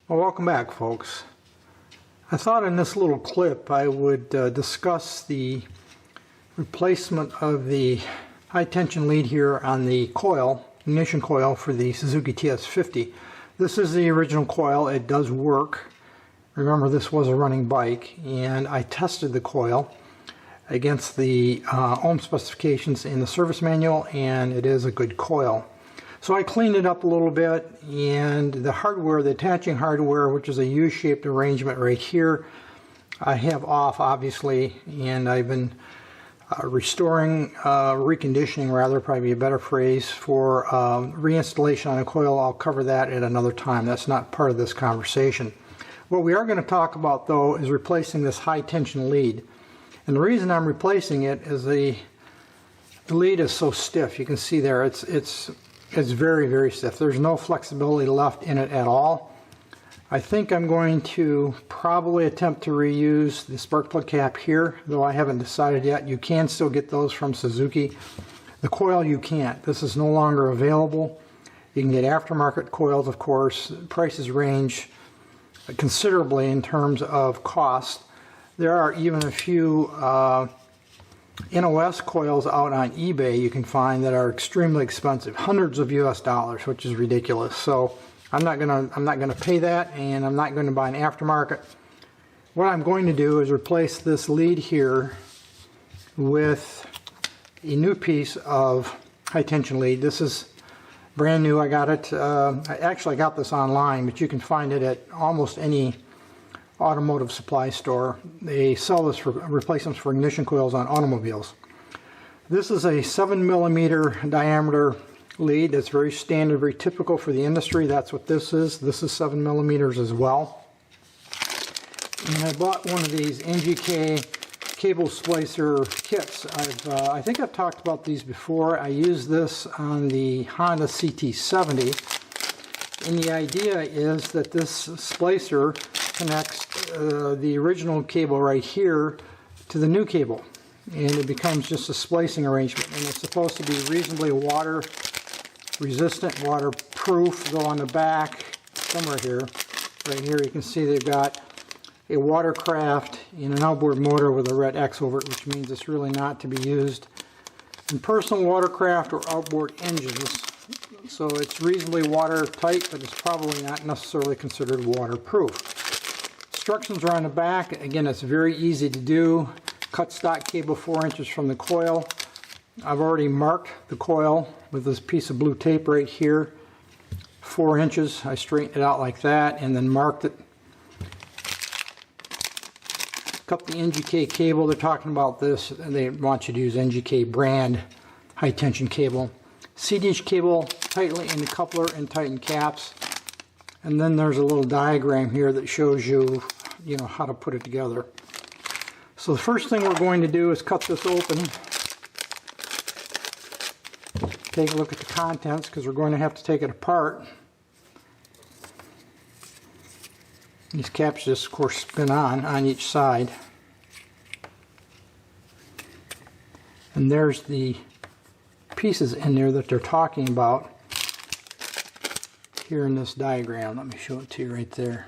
Well, welcome back, folks. I thought in this little clip I would discuss the replacement of the high tension lead here on the coil, ignition coil for the Suzuki TS50. This is the original coil. It does work. Remember, this was a running bike, and I tested the coil against the ohm specifications in the service manual, and it is a good coil. So I cleaned it up a little bit, and the hardware, the attaching hardware, which is a U-shaped arrangement right here, I have off, obviously, and I've been restoring, reconditioning rather, probably a better phrase, for reinstallation on a coil. I'll cover that at another time. That's not part of this conversation. What we are going to talk about, though, is replacing this high tension lead. And the reason I'm replacing it is the lead is so stiff. You can see there, it's very, very stiff. There's no flexibility left in it at all. I think I'm going to probably attempt to reuse the spark plug cap here, though I haven't decided yet. You can still get those from Suzuki. The coil you can't. This is no longer available. You can get aftermarket coils, of course. Prices range considerably in terms of cost. There are even a few NOS coils out on eBay you can find that are extremely expensive, hundreds of US dollars, which is ridiculous. So I'm not gonna pay that, and I'm not going to buy an aftermarket. What I'm going to do is replace this lead here with a new piece of high tension lead. This is brand new. I got it. I actually got this online, but you can find it at almost any automotive supply store. They sell this for replacements for ignition coils on automobiles. This is a 7mm diameter lead. That's very standard, very typical for the industry. That's what this is. This is 7mm as well. And I bought one of these NGK cable splicer kits. I think I've talked about these before. I used this on the Honda CT70, and the idea is that this splicer connects the original cable right here to the new cable, and it becomes just a splicing arrangement, and it's supposed to be reasonably water resistant, waterproof. Though on the back somewhere here, right here, you can see they've got a watercraft and an outboard motor with a red X over it, which means it's really not to be used in personal watercraft or outboard engines. So it's reasonably watertight, but it's probably not necessarily considered waterproof. Instructions are on the back. Again, it's very easy to do. Cut stock cable 4 inches from the coil. I've already marked the coil with this piece of blue tape right here. 4 inches. I straightened it out like that and then marked it. Cut the NGK cable. They're talking about this. They want you to use NGK brand high tension cable. CD cable tightly in the coupler and tighten caps. And then there's a little diagram here that shows you, how to put it together. So the first thing we're going to do is cut this open. Take a look at the contents, because we're going to have to take it apart. These caps just, of course, spin on each side. And there's the pieces in there that they're talking about here in this diagram. Let me show it to you right there.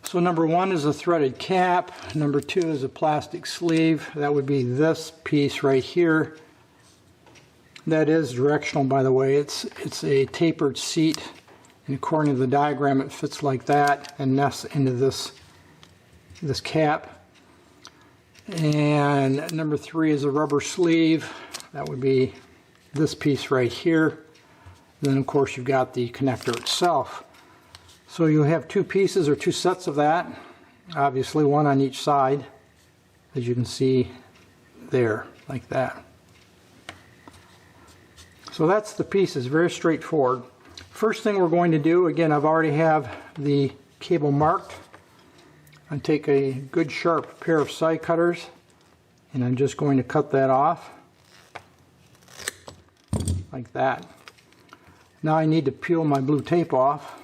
So number one is a threaded cap. Number two is a plastic sleeve. That would be this piece right here. That is directional, by the way. It's a tapered seat, and according to the diagram it fits like that and nests into this cap. And number three is a rubber sleeve. That would be this piece right here. Then of course you've got the connector itself. So you have two pieces or two sets of that, obviously one on each side, as you can see there, like that. So that's the pieces, very straightforward. First thing we're going to do, again, I've already have the cable marked. I take a good sharp pair of side cutters, and I'm just going to cut that off like that. Now I need to peel my blue tape off.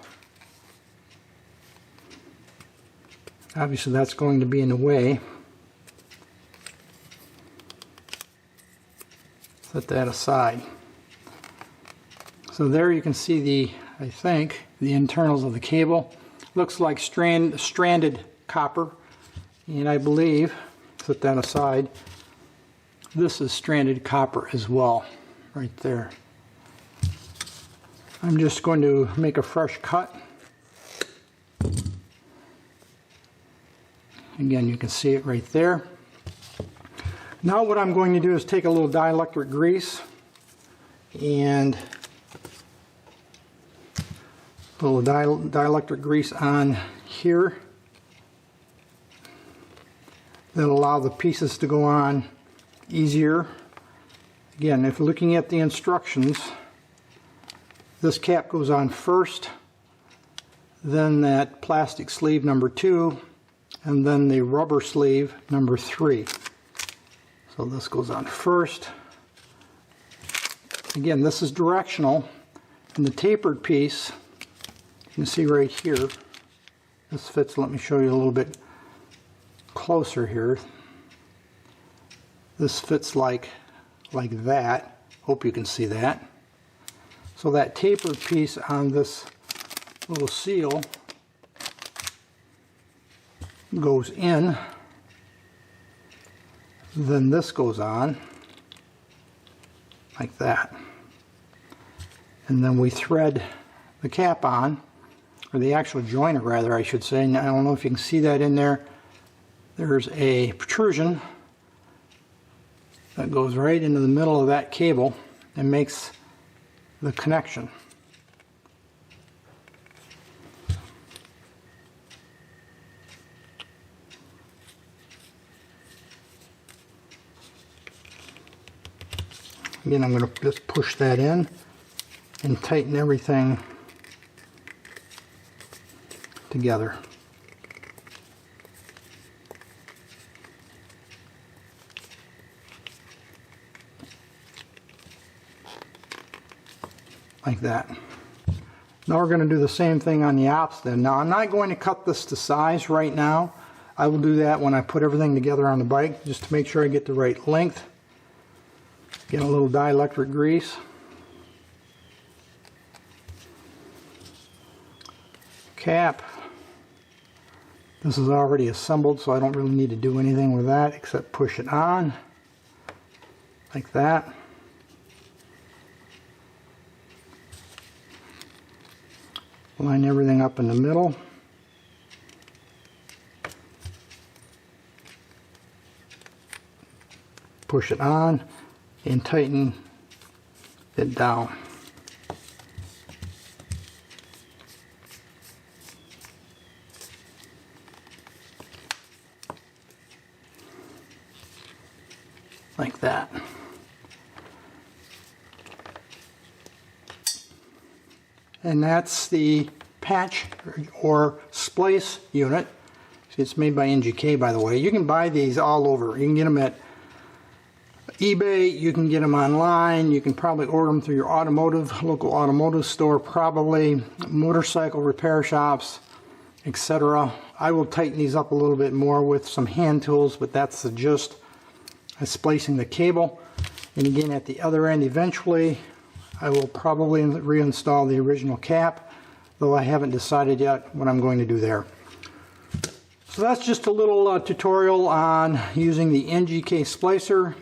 Obviously that's going to be in the way. Set that aside. So there you can see the I think, the internals of the cable. Looks like stranded copper, and I believe, set that aside, this is stranded copper as well, right there. I'm just going to make a fresh cut. Again, you can see it right there. Now what I'm going to do is take a little dielectric grease and a little dielectric grease on here. That'll allow the pieces to go on easier. Again, if looking at the instructions, this cap goes on first, then that plastic sleeve number 2, and then the rubber sleeve number 3. So this goes on first. Again, this is directional, and the tapered piece, you can see right here, this fits. Let me show you a little bit closer here. This fits like that. Hope you can see that. So that tapered piece on this little seal goes in, then this goes on like that, and then we thread the cap on, or the actual joiner rather, I should say. Now, I don't know if you can see that in there. There's a protrusion that goes right into the middle of that cable and makes the connection. Again, I'm going to just push that in and tighten everything together. Like that. Now we're going to do the same thing on the opposite. Now I'm not going to cut this to size right now. I will do that when I put everything together on the bike, just to make sure I get the right length. Get a little dielectric grease. Cap. This is already assembled, so I don't really need to do anything with that except push it on like that. Line everything up in the middle. Push it on and tighten it down. Like that. And that's the patch or splice unit. It's made by NGK, by the way. You can buy these all over. You can get them at eBay, you can get them online, you can probably order them through your local automotive store, probably motorcycle repair shops, etc. I will tighten these up a little bit more with some hand tools, but that's the gist. Splicing the cable, and again at the other end eventually I will probably reinstall the original cap, though I haven't decided yet what I'm going to do there. So that's just a little tutorial on using the NGK splicer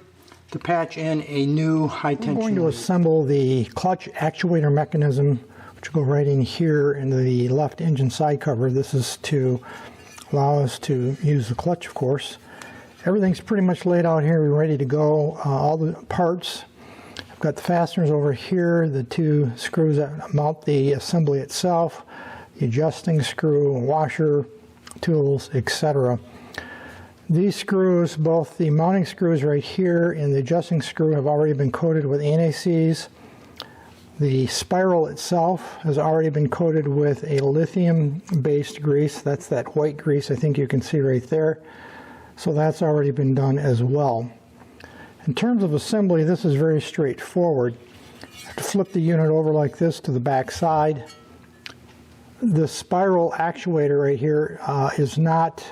to patch in a new high tension. I'm going to assemble the clutch actuator mechanism, which will go right in here into the left engine side cover. This is to allow us to use the clutch, of course. Everything's pretty much laid out here. We're ready to go. All the parts. I've got the fasteners over here, the 2 screws that mount the assembly itself, the adjusting screw, washer, tools, etc. These screws, both the mounting screws right here and the adjusting screw, have already been coated with anti-seize. The spiral itself has already been coated with a lithium-based grease. That's that white grease I think you can see right there. So that's already been done as well. In terms of assembly, this is very straightforward. You have to flip the unit over like this to the back side. The spiral actuator right here is not,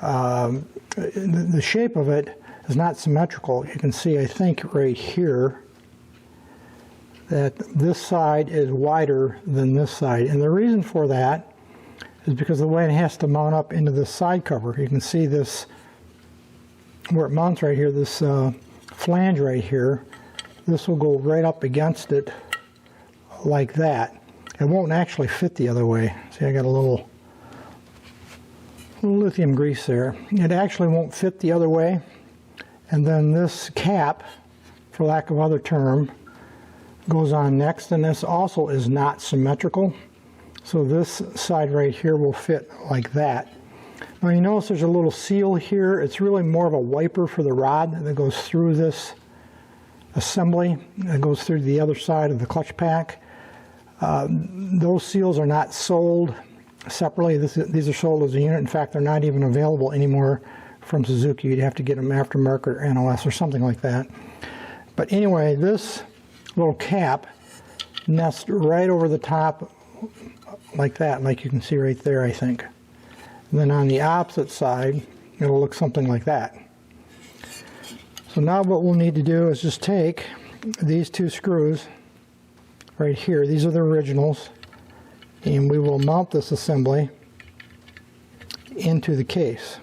the shape of it is not symmetrical. You can see, I think, right here, that this side is wider than this side. And the reason for that is because of the way it has to mount up into the side cover. You can see this, where it mounts right here, this flange right here. This will go right up against it like that. It won't actually fit the other way. See, I got a little lithium grease there. It actually won't fit the other way. And then this cap, for lack of other term, goes on next, and this also is not symmetrical. So this side right here will fit like that. Now you notice there's a little seal here. It's really more of a wiper for the rod that goes through this assembly, that goes through the other side of the clutch pack. Those seals are not sold separately. These are sold as a unit. In fact, they're not even available anymore from Suzuki. You'd have to get them aftermarket or NOS or something like that. But anyway, this little cap nests right over the top like that, like you can see right there, I think. And then on the opposite side, it'll look something like that. So now what we'll need to do is just take these two screws right here. These are the originals. And we will mount this assembly into the case.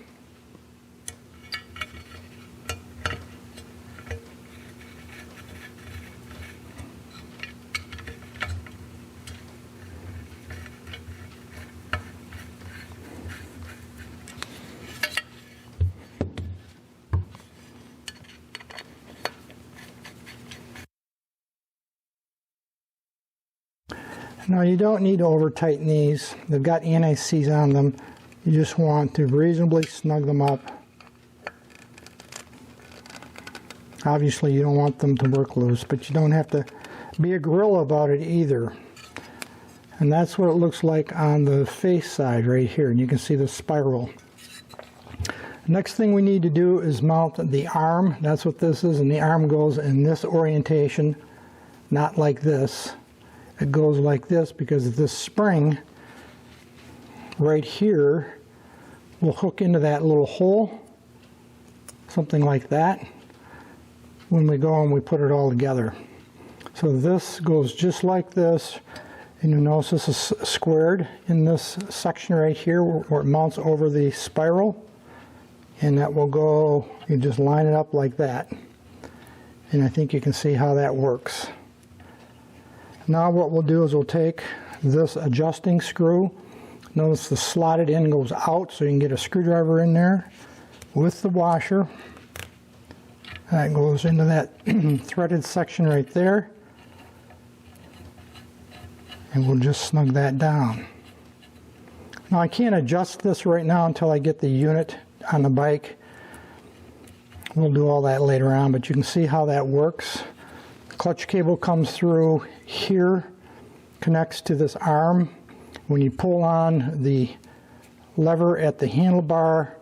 Now you don't need to over tighten these. They've got anti-seize on them. You just want to reasonably snug them up. Obviously you don't want them to work loose, but you don't have to be a gorilla about it either. And that's what it looks like on the face side right here, and you can see the spiral. Next thing we need to do is mount the arm. That's what this is, and the arm goes in this orientation, not like this. It goes like this because this spring right here will hook into that little hole, something like that, when we go and we put it all together. So this goes just like this, and you notice this is squared in this section right here where it mounts over the spiral, and that will go, you just line it up like that. And I think you can see how that works. Now what we'll do is we'll take this adjusting screw. Notice the slotted end goes out so you can get a screwdriver in there with the washer. That goes into that threaded section right there. And we'll just snug that down. Now I can't adjust this right now until I get the unit on the bike. We'll do all that later on, but you can see how that works. Clutch cable comes through here, connects to this arm. When you pull on the lever at the handlebar,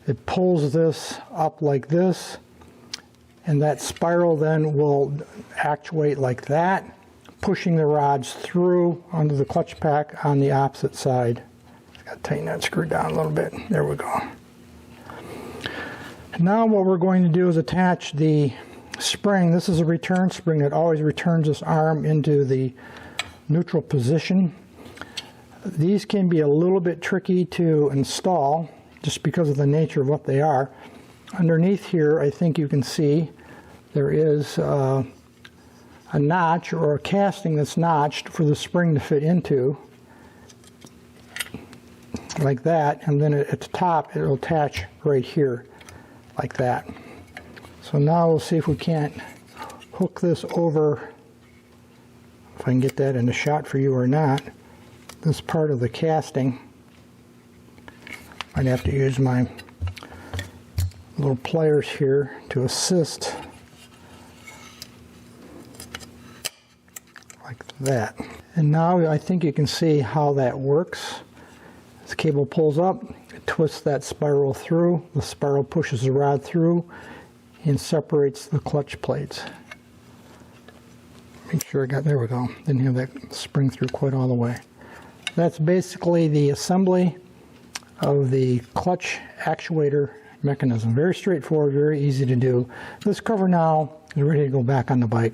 it pulls this up like this, and that spiral then will actuate like that, pushing the rods through onto the clutch pack on the opposite side. I gotta tighten that screw down a little bit. There we go. Now what we're going to do is attach the spring. This is a return spring that always returns this arm into the neutral position. These can be a little bit tricky to install just because of the nature of what they are. Underneath here, I think you can see there is a notch or a casting that's notched for the spring to fit into, like that, and then at the top it'll attach right here like that. So now we'll see if we can't hook this over, if I can get that in the shot for you or not, this part of the casting. I'd have to use my little pliers here to assist, like that. And now I think you can see how that works. This cable pulls up, it twists that spiral through, the spiral pushes the rod through and separates the clutch plates. Make sure I got, there we go. Didn't have that spring through quite all the way. That's basically the assembly of the clutch actuator mechanism. Very straightforward, very easy to do. This cover now is ready to go back on the bike.